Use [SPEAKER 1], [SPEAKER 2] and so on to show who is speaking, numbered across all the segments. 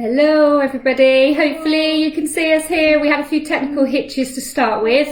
[SPEAKER 1] Hello everybody, hopefully you can see us here. We had a few technical hitches to start with.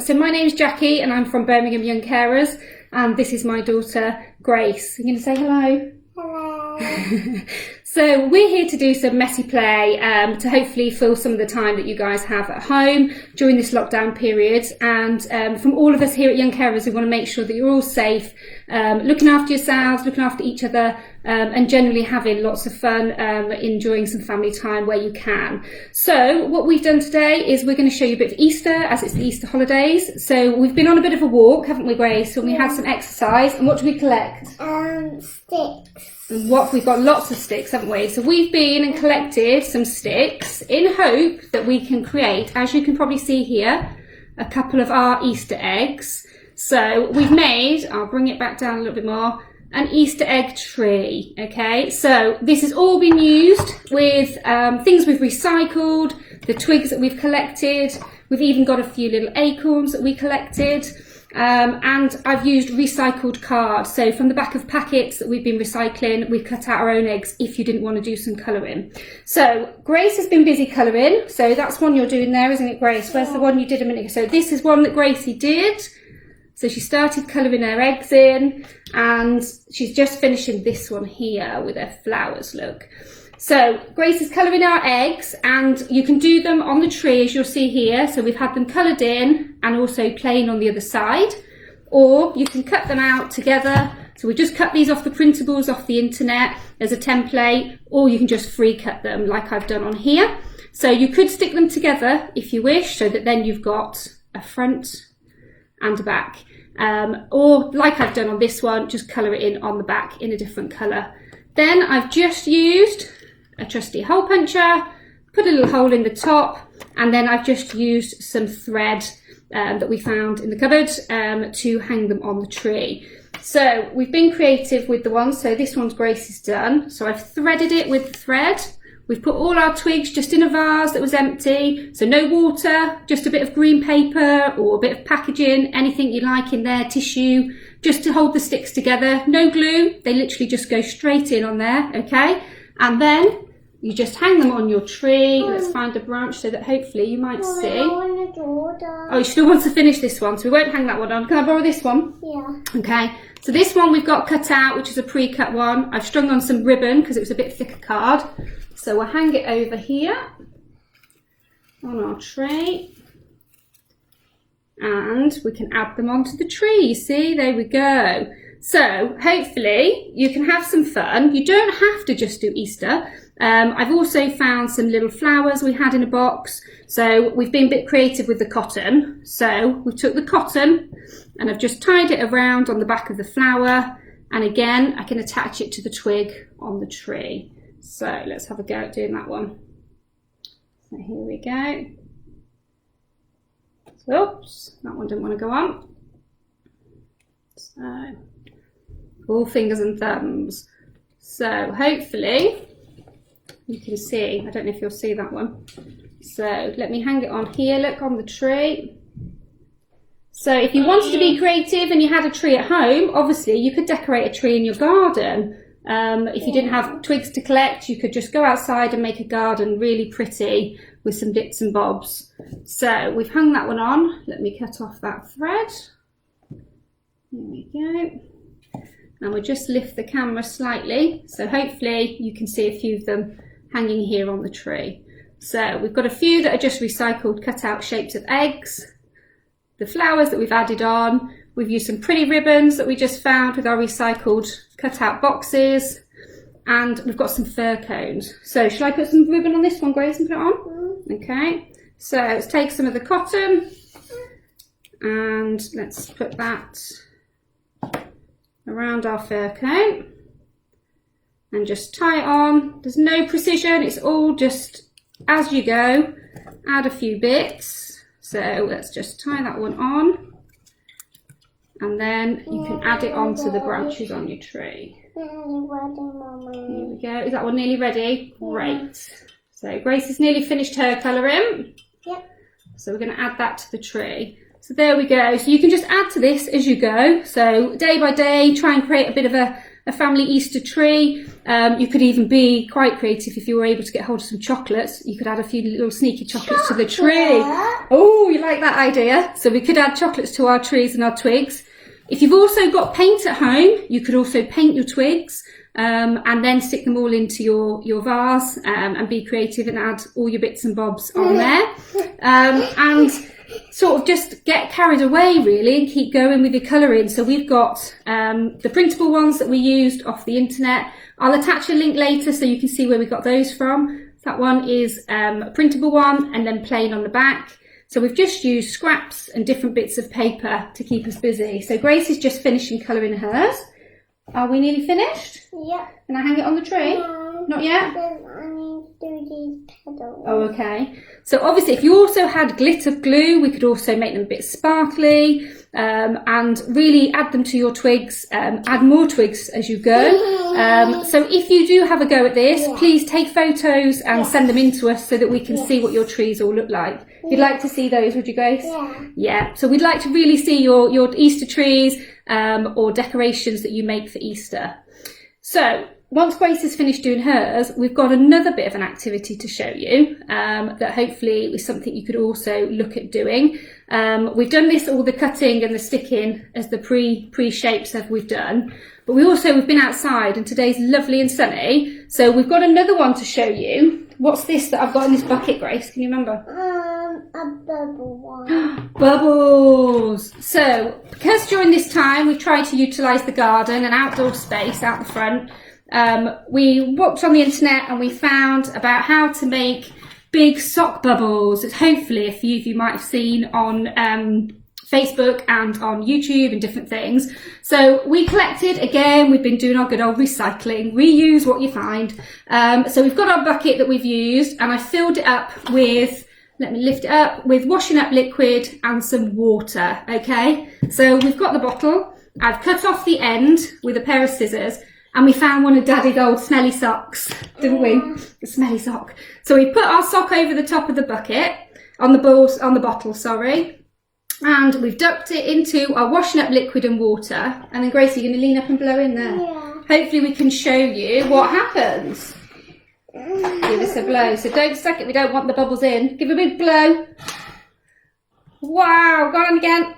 [SPEAKER 1] So my name's Jackie and I'm from Birmingham Young Carers, and this is my daughter Grace. You're going to say hello?
[SPEAKER 2] Hello.
[SPEAKER 1] So we're here to do some messy play to hopefully fill some of the time that you guys have at home during this lockdown period. And from all of us here at Young Carers, we want to make sure that you're all safe, looking after yourselves, looking after each other, and generally having lots of fun, enjoying some family time where you can. So what we've done today is we're going to show you a bit of Easter, as it's the Easter holidays. So we've been on a bit of a walk, haven't we, Grace? And we had some exercise. And what do we collect?
[SPEAKER 2] Sticks.
[SPEAKER 1] We've got lots of sticks, haven't we? So we've been and collected some sticks in hope that we can create, as you can probably see here, a couple of our Easter eggs. So we've made, I'll bring it back down a little bit more, an Easter egg tree. Okay, so this has all been used with things we've recycled, the twigs that we've collected. We've even got a few little acorns that we collected. And I've used recycled card. So from the back of packets that we've been recycling, we've cut out our own eggs if you didn't want to do some colouring. So Grace has been busy colouring. So that's one you're doing there, isn't it, Grace? Where's the one you did a minute ago? So this is one that Gracie did. So she started colouring her eggs in, and she's just finishing this one here with her flowers, look. So Grace is colouring our eggs, and you can do them on the tree as you'll see here. So we've had them coloured in and also plain on the other side, or you can cut them out together. So we just cut these off the printables off the internet as a template, or you can just free cut them like I've done on here. So you could stick them together if you wish, so that then you've got a front and a back, or like I've done on this one, just colour it in on the back in a different colour. Then I've just used a trusty hole puncher, put a little hole in the top, and then I've just used some thread that we found in the cupboard to hang them on the tree. So we've been creative with the ones. So this one's Grace's done. So I've threaded it with the thread. We've put all our twigs just in a vase that was empty, so no water, just a bit of green paper or a bit of packaging, anything you like in there, tissue, just to hold the sticks together. No glue, they literally just go straight in on there, okay? And then you just hang them on your tree. Let's find a branch so that hopefully you might see. Oh, you still want to finish this one, so we won't hang that one on. Can I borrow this one?
[SPEAKER 2] Yeah.
[SPEAKER 1] Okay, so this one we've got cut out, which is a pre-cut one. I've strung on some ribbon because it was a bit thicker card. So we'll hang it over here on our tray. And we can add them onto the tree, you see, there we go. So hopefully you can have some fun. You don't have to just do Easter. I've also found some little flowers we had in a box. So we've been a bit creative with the cotton. So we took the cotton and I've just tied it around on the back of the flower. And again, I can attach it to the twig on the tree. So let's have a go at doing that one. So here we go. Oops, that one didn't want to go on. So all fingers and thumbs. So hopefully you can see, I don't know if you'll see that one. So let me hang it on here, look, on the tree. So if you wanted to be creative and you had a tree at home, obviously you could decorate a tree in your garden. If you didn't have twigs to collect, you could just go outside and make a garden really pretty with some bits and bobs. So we've hung that one on. Let me cut off that thread. There we go. And we'll just lift the camera slightly. So hopefully you can see a few of them hanging here on the tree. So we've got a few that are just recycled cut out shapes of eggs. The flowers that we've added on. We've used some pretty ribbons that we just found with our recycled cut-out boxes. And we've got some fir cones. So shall I put some ribbon on this one, Grace, and put it on? Okay. So let's take some of the cotton and let's put that around our fir cone and just tie it on. There's no precision. It's all just as you go. Add a few bits. So let's just tie that one on. And then you can add it onto the branches on your tree.
[SPEAKER 2] Nearly ready, Mummy.
[SPEAKER 1] Here we go. Is that one nearly ready? Great. So Grace has nearly finished her colouring.
[SPEAKER 2] Yep.
[SPEAKER 1] So we're going to add that to the tree. So there we go. So you can just add to this as you go. So day by day, try and create a bit of a a family Easter tree. You could even be quite creative if you were able to get hold of some chocolates. You could add a few little sneaky chocolates to the tree. Oh, you like that idea? So we could add chocolates to our trees and our twigs. If you've also got paint at home, you could also paint your twigs and then stick them all into your vase and be creative and add all your bits and bobs on there. And sort of just get carried away really and keep going with your colouring. So we've got the printable ones that we used off the internet. I'll attach a link later so you can see where we got those from. That one is a printable one and then plain on the back. So we've just used scraps and different bits of paper to keep us busy. So Grace is just finishing colouring hers. Are we nearly finished?
[SPEAKER 2] Yeah.
[SPEAKER 1] Can I hang it on the tree?
[SPEAKER 2] No.
[SPEAKER 1] Not yet?
[SPEAKER 2] I need to do these petals.
[SPEAKER 1] Oh, okay. So obviously if you also had glitter glue, we could also make them a bit sparkly and really add them to your twigs, add more twigs as you go. So if you do have a go at this, please take photos and send them in to us so that we can see what your trees all look like. You'd like to see those, would you, Grace?
[SPEAKER 2] Yeah.
[SPEAKER 1] Yeah. So we'd like to really see your Easter trees or decorations that you make for Easter. So once Grace has finished doing hers, we've got another bit of an activity to show you that hopefully is something you could also look at doing. We've done this, all the cutting and the sticking as the pre-shapes that we've done. But we've been outside and today's lovely and sunny. So we've got another one to show you. What's this that I've got in this bucket, Grace? Can you remember?
[SPEAKER 2] A bubble one.
[SPEAKER 1] Bubbles! So, because during this time we've tried to utilise the garden and outdoor space out the front, we walked on the internet and we found about how to make big sock bubbles that hopefully a few of you might have seen on Facebook and on YouTube and different things. So we collected, again, we've been doing our good old recycling, reuse what you find. So we've got our bucket that we've used and I filled it up with, let me lift it up, with washing up liquid and some water, okay? So we've got the bottle, I've cut off the end with a pair of scissors and we found one of Daddy's old smelly socks, didn't we? A smelly sock. So we put our sock over the top of the bucket, on the bottle, sorry. And we've ducked it into our washing up liquid and water. And then Gracie, you're going to lean up and blow in there.
[SPEAKER 2] Yeah.
[SPEAKER 1] Hopefully we can show you what happens. Give us a blow. So don't suck it, we don't want the bubbles in. Give a big blow. Wow, go on again.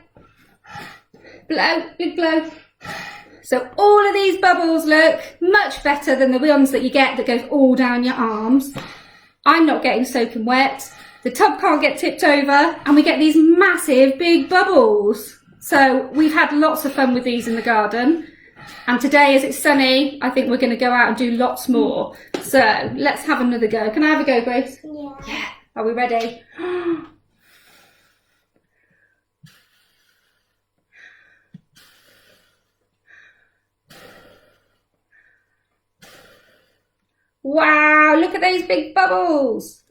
[SPEAKER 1] Blow, big blow. So all of these bubbles look much better than the ones that you get that goes all down your arms. I'm not getting soaking wet. The tub can't get tipped over and we get these massive big bubbles. So we've had lots of fun with these in the garden. And today, as it's sunny, I think we're going to go out and do lots more. So let's have another go. Can I have a go, Grace?
[SPEAKER 2] Yeah.
[SPEAKER 1] Yeah. Are we ready? Wow, look at those big bubbles.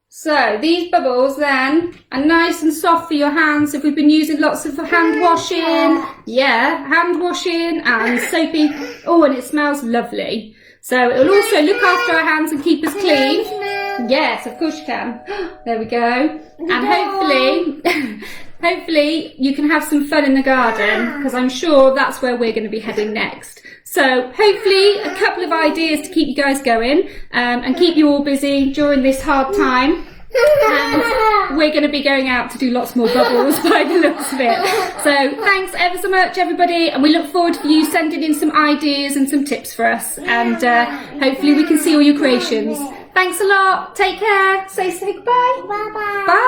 [SPEAKER 1] So these bubbles then are nice and soft for your hands if we've been using lots of hand washing. Yeah, hand washing and soapy. Oh, and it smells lovely. So it will also look after our hands and keep us clean. Yes, of course you can. There we go. And hopefully you can have some fun in the garden because I'm sure that's where we're going to be heading next. So hopefully a couple of ideas to keep you guys going and keep you all busy during this hard time. And we're going to be going out to do lots more bubbles by the looks of it. So thanks ever so much, everybody, and we look forward to you sending in some ideas and some tips for us, and hopefully we can see all your creations. Thanks a lot. Take care. Say goodbye.
[SPEAKER 2] Bye-bye.
[SPEAKER 1] Bye.